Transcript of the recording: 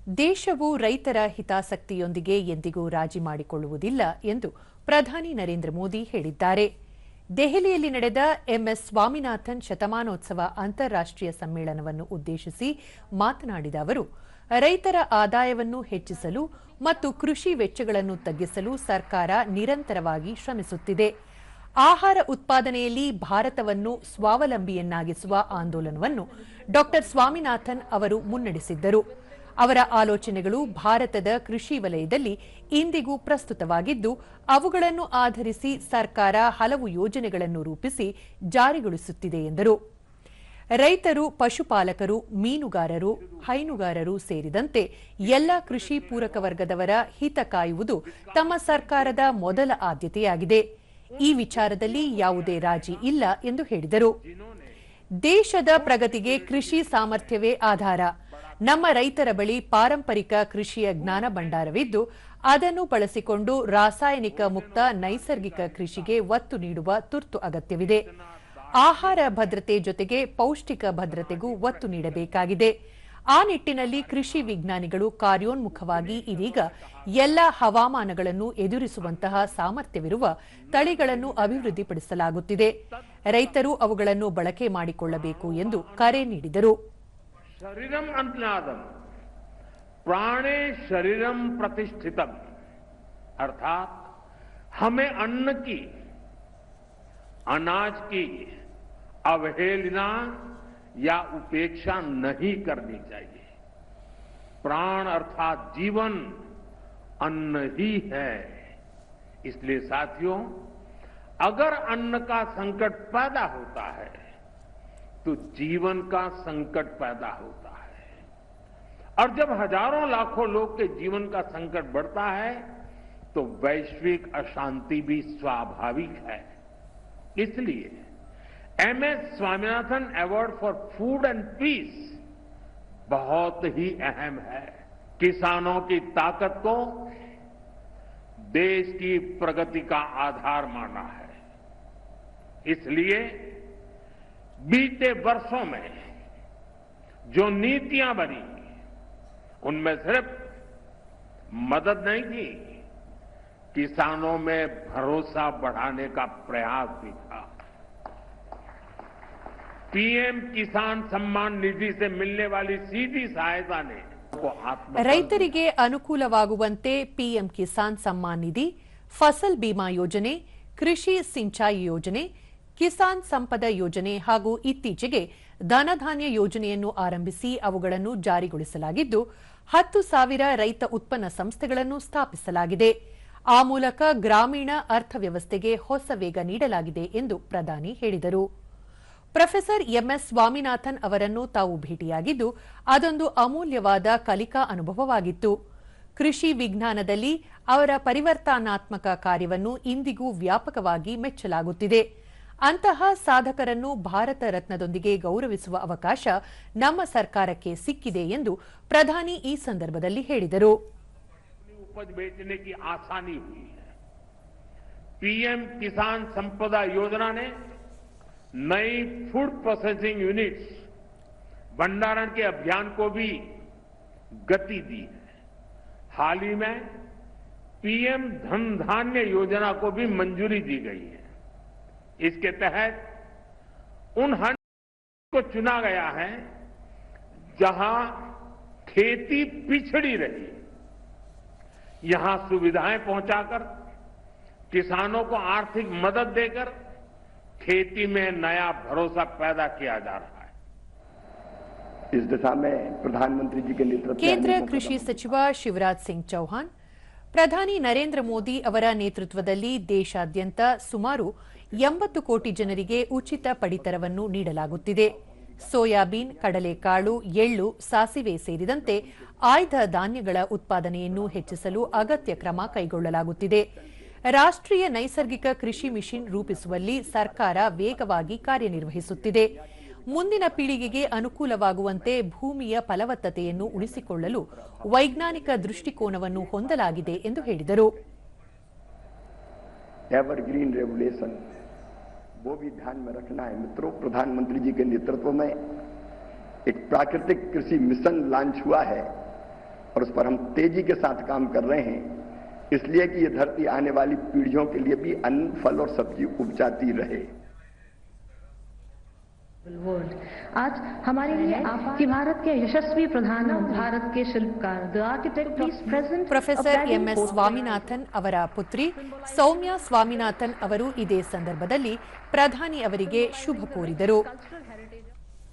ದೇಶವು ರೈತರ ಹಿತಾಸಕ್ತಿಯೊಂದಿಗೆ ಎಂದಿಗೂ ರಾಜಿ ಮಾಡಿಕೊಳ್ಳುವುದಿಲ್ಲ ಎಂದು ಪ್ರಧಾನಿ ನರೇಂದ್ರ ಮೋದಿ ಹೇಳಿದ್ದಾರೆ. ದೆಹಲಿಯಲ್ಲಿ ನಡೆದ ಎಂಎಸ್ ಸ್ವಾಮಿನಾಥನ್ ಶತಮಾನೋತ್ಸವ ಅಂತಾರಾಷ್ಟ್ರೀಯ ಸಮ್ಮೇಳನವನ್ನು ಉದ್ದೇಶಿಸಿ ಮಾತನಾಡಿದ ಅವರು, ರೈತರ ಆದಾಯವನ್ನು ಹೆಚ್ಚಿಸಲು ಮತ್ತು ಕೃಷಿ ವೆಚ್ಚಗಳನ್ನು ತಗ್ಗಿಸಲು ಸರ್ಕಾರ ನಿರಂತರವಾಗಿ ಶ್ರಮಿಸುತ್ತಿದೆ. ಆಹಾರ ಉತ್ಪಾದನೆಯಲ್ಲಿ ಭಾರತವನ್ನು ಸ್ವಾವಲಂಬಿಯನ್ನಾಗಿಸುವ ಆಂದೋಲನವನ್ನು ಡಾ ಸ್ವಾಮಿನಾಥನ್ ಅವರು ಮುನ್ನಡೆಸಿದ್ದರು. ಅವರ ಆಲೋಚನೆಗಳು ಭಾರತದ ಕೃಷಿ ವಲಯದಲ್ಲಿ ಇಂದಿಗೂ ಪ್ರಸ್ತುತವಾಗಿದ್ದು, ಅವುಗಳನ್ನು ಆಧರಿಸಿ ಸರ್ಕಾರ ಹಲವು ಯೋಜನೆಗಳನ್ನು ರೂಪಿಸಿ ಜಾರಿಗೊಳಿಸುತ್ತಿದೆ ಎಂದರು. ರೈತರು, ಪಶುಪಾಲಕರು, ಮೀನುಗಾರರು, ಹೈನುಗಾರರು ಸೇರಿದಂತೆ ಎಲ್ಲ ಕೃಷಿ ಪೂರಕ ವರ್ಗದವರ ಹಿತ ಕಾಯುವುದು ತಮ್ಮ ಸರ್ಕಾರದ ಮೊದಲ ಆದ್ಯತೆಯಾಗಿದೆ. ಈ ವಿಚಾರದಲ್ಲಿ ಯಾವುದೇ ರಾಜಿ ಇಲ್ಲ ಎಂದು ಹೇಳಿದರು. ದೇಶದ ಪ್ರಗತಿಗೆ ಕೃಷಿ ಸಾಮರ್ಥ್ಯವೇ ಆಧಾರ. ನಮ್ಮ ರೈತರ ಬಳಿ ಪಾರಂಪರಿಕ ಕೃಷಿಯ ಜ್ಞಾನ ಭಂಡಾರವಿದ್ದು, ಅದನ್ನು ಬಳಸಿಕೊಂಡು ರಾಸಾಯನಿಕ ಮುಕ್ತ ನೈಸರ್ಗಿಕ ಕೃಷಿಗೆ ಒತ್ತು ನೀಡುವ ತುರ್ತು ಅಗತ್ಯವಿದೆ. ಆಹಾರ ಭದ್ರತೆ ಜೊತೆಗೆ ಪೌಷ್ಟಿಕ ಭದ್ರತೆಗೂ ಒತ್ತು ನೀಡಬೇಕಾಗಿದೆ. ಆ ನಿಟ್ಟಿನಲ್ಲಿ ಕೃಷಿ ವಿಜ್ಞಾನಿಗಳು ಕಾರ್ಯೋನ್ಮುಖವಾಗಿ ಇದೀಗ ಎಲ್ಲ ಹವಾಮಾನಗಳನ್ನು ಎದುರಿಸುವಂತಹ ಸಾಮರ್ಥ್ಯವಿರುವ ತಳಿಗಳನ್ನು ಅಭಿವೃದ್ಧಿಪಡಿಸಲಾಗುತ್ತಿದೆ. ರೈತರು ಅವುಗಳನ್ನು ಬಳಕೆ ಮಾಡಿಕೊಳ್ಳಬೇಕು ಎಂದು ಕರೆ ನೀಡಿದರು. शरीरम अन्नादम प्राणे शरीरम प्रतिष्ठितम, अर्थात हमें अन्न की, अनाज की अवहेलना या उपेक्षा नहीं करनी चाहिए. प्राण अर्थात जीवन अन्न ही है. इसलिए साथियों, अगर अन्न का संकट पैदा होता है तो जीवन का संकट पैदा होता है, और जब हजारों लाखों लोग के जीवन का संकट बढ़ता है तो वैश्विक अशांति भी स्वाभाविक है. इसलिए MS Swaminathan award for food and peace बहुत ही अहम है. किसानों की ताकत को देश की प्रगति का आधार माना है. इसलिए बीते वर्षों में जो नीतियां बनी, उनमें सिर्फ मदद नहीं की, किसानों में भरोसा बढ़ाने का प्रयास भी था. पीएम किसान सम्मान निधि से मिलने वाली सीधी सहायता ने ರೈತರಿಗೆ ಅನುಕೂಲವಾಗುವಂತೆ ಪಿಎಂ ಕಿಸಾನ್ ಸಮ್ಮಾನ್ ನಿಧಿ, ಫಸಲ್ ಬಿಮಾ ಯೋಜನೆ, ಕೃಷಿ ಸಿಂಚಾಯಿ ಯೋಜನೆ, ಕಿಸಾನ್ ಸಂಪದ ಯೋಜನೆ ಹಾಗೂ ಇತ್ತೀಚೆಗೆ ಧನಧಾನ್ಯ ಯೋಜನೆಯನ್ನು ಆರಂಭಿಸಿ ಅವುಗಳನ್ನು ಜಾರಿಗೊಳಿಸಲಾಗಿದ್ದು, 10,000 ರೈತ ಉತ್ಪನ್ನ ಸಂಸ್ಥೆಗಳನ್ನು ಸ್ಥಾಪಿಸಲಾಗಿದೆ. ಆ ಮೂಲಕ ಗ್ರಾಮೀಣ ಅರ್ಥವ್ಯವಸ್ಥೆಗೆ ಹೊಸ ವೇಗ ನೀಡಲಾಗಿದೆ ಎಂದು ಪ್ರಧಾನಿ ಹೇಳಿದರು. ಪ್ರೊಫೆಸರ್ ಎಂಎಸ್ ಸ್ವಾಮಿನಾಥನ್ ಅವರನ್ನು ತಾವು ಭೇಟಿಯಾಗಿದ್ದು, ಅದೊಂದು ಅಮೂಲ್ಯವಾದ ಕಲಿಕಾ ಅನುಭವವಾಗಿತ್ತು. ಕೃಷಿ ವಿಜ್ಞಾನದಲ್ಲಿ ಅವರ ಪರಿವರ್ತನಾತ್ಮಕ ಕಾರ್ಯವನ್ನು ಇಂದಿಗೂ ವ್ಯಾಪಕವಾಗಿ ಮೆಚ್ಚಲಾಗುತ್ತಿದೆ. ಅಂತಹ ಸಾಧಕರನ್ನು ಭಾರತ ರತ್ನದೊಂದಿಗೆ ಗೌರವಿಸುವ ಅವಕಾಶ ನಮ್ಮ ಸರ್ಕಾರಕ್ಕೆ ಸಿಕ್ಕಿದೆ ಎಂದು ಪ್ರಧಾನಿ ಈ ಸಂದರ್ಭದಲ್ಲಿ ಹೇಳಿದರು. पीएम किसान संपदा योजना ने नई फूड प्रोसेसिंग यूनिट्स, भंडारण के अभियान को भी गति दी है. हाल ही में पीएम धन धान्य योजना को भी मंजूरी दी गई है. इसके तहत उन को चुना गया है जहां खेती पिछड़ी रही, यहां सुविधाएं पहुंचाकर किसानों को आर्थिक मदद देकर खेती में नया भरोसा पैदा किया जा रहा है. इस दिशा में प्रधानमंत्री जी के नेतृत्व में ಕೇಂದ್ರ ಕೃಷಿ ಸಚಿವ ಶಿವರಾಜ್ ಸಿಂಗ್ ಚೌಹಾಣ್, ಪ್ರಧಾನಿ ನರೇಂದ್ರ ಮೋದಿ ಅವರ ನೇತೃತ್ವದಲ್ಲಿ ದೇಶಾದ್ಯಂತ ಸುಮಾರು 80 ಕೋಟಿ ಜನರಿಗೆ ಉಚಿತ ಪಡಿತರವನ್ನು ನೀಡಲಾಗುತ್ತಿದೆ. ಸೋಯಾಬೀನ್, ಕಡಲೆಕಾಳು, ಎಳ್ಳು, ಸಾಸಿವೆ ಸೇರಿದಂತೆ ಆಯ್ದ ಧಾನ್ಯಗಳ ಉತ್ಪಾದನೆಯನ್ನು ಹೆಚ್ಚಿಸಲು ಅಗತ್ಯ ಕ್ರಮ ಕೈಗೊಳ್ಳಲಾಗುತ್ತಿದೆ. ರಾಷ್ಟ್ರೀಯ ನೈಸರ್ಗಿಕ ಕೃಷಿ ಮಿಷನ್ ರೂಪಿಸುವಲ್ಲಿ ಸರ್ಕಾರ ವೇಗವಾಗಿ ಕಾರ್ಯನಿರ್ವಹಿಸುತ್ತಿದೆ. ಮುಂದಿನ ಪೀಳಿಗೆಗೆ ಅನುಕೂಲವಾಗುವಂತೆ ಭೂಮಿಯ ಫಲವತ್ತತೆಯನ್ನು ಉಳಿಸಿಕೊಳ್ಳಲು ವೈಜ್ಞಾನಿಕ ದೃಷ್ಟಿಕೋನವನ್ನು ಹೊಂದಲಾಗಿದೆ ಎಂದು ಹೇಳಿದರು. एवरग्रीन रेवोल्यूशन वो भी ध्यान में रखना है. मित्रों, प्रधानमंत्री जी के नेतृत्व में एक प्राकृतिक कृषि मिशन लॉन्च हुआ है और उस पर हम तेजी के साथ काम कर रहे हैं, इसलिए कि ये धरती आने वाली पीढ़ियों के लिए भी अन्न, फल और सब्जी उपजाती रहे। आज हमारे लिए कि भारत के यशस्वी प्रधानमंत्री, भारत के शिल्पकार, the architect of present professor MS Swaminathan ಅವರ ಪುತ್ರಿ ಸೌಮ್ಯ ಸ್ವಾಮಿನಾಥನ್ ಅವರು ಇದೇ ಸಂದರ್ಭದಲ್ಲಿ ಪ್ರಧಾನಿ ಅವರಿಗೆ ಶುಭ ಕೋರಿದರು.